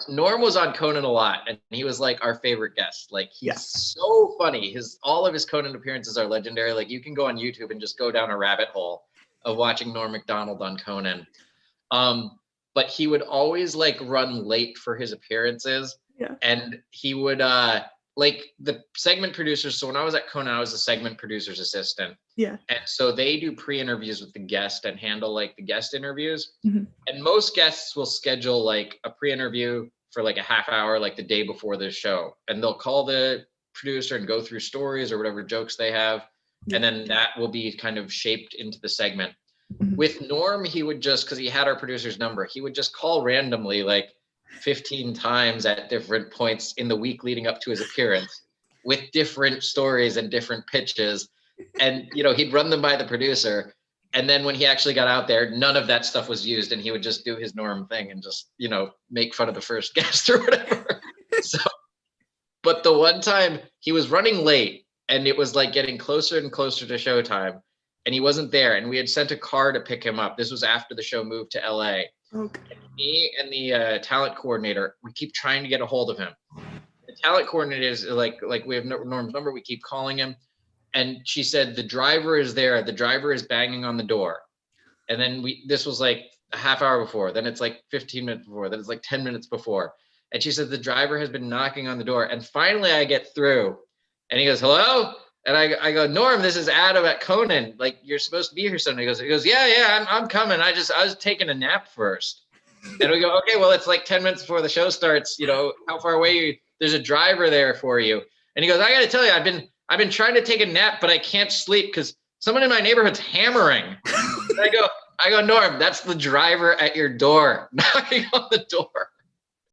Norm was on Conan a lot, and he was like our favorite guest. Like he's so funny. All of his Conan appearances are legendary. Like you can go on YouTube and just go down a rabbit hole of watching Norm Macdonald on Conan. But he would always like run late for his appearances. Yeah. And he would like the segment producers. So when I was at Conan, I was a segment producer's assistant. Yeah. And so they do pre-interviews with the guest and handle like the guest interviews. Mm-hmm. And most guests will schedule like a pre-interview for like a half hour, like the day before the show. And they'll call the producer and go through stories or whatever jokes they have. Yeah. And then that will be kind of shaped into the segment. Mm-hmm. With Norm, he would just, because he had our producer's number, he would just call randomly like 15 times at different points in the week leading up to his appearance with different stories and different pitches. And, you know, he'd run them by the producer. And then when he actually got out there, none of that stuff was used. And he would just do his Norm thing and just, you know, make fun of the first guest or whatever. So, but the one time he was running late and it was like getting closer and closer to showtime and he wasn't there. And we had sent a car to pick him up. This was after the show moved to LA. Okay. And me and the talent coordinator, we keep trying to get a hold of him. The talent coordinator is like we have Norm's number. We keep calling him. And she said, the driver is there. The driver is banging on the door. And then this was like a half hour before. Then it's like 15 minutes before. Then it's like 10 minutes before. And she said, the driver has been knocking on the door. And finally I get through and he goes, hello? And I go, Norm, this is Adam at Conan. Like, you're supposed to be here Sunday. He goes, yeah, I'm coming. I was taking a nap first. And we go, okay, well, it's like 10 minutes before the show starts. You know, how far away are you? There's a driver there for you. And he goes, I got to tell you, I've been trying to take a nap, but I can't sleep because someone in my neighborhood's hammering. And I go, Norm, that's the driver at your door knocking on the door.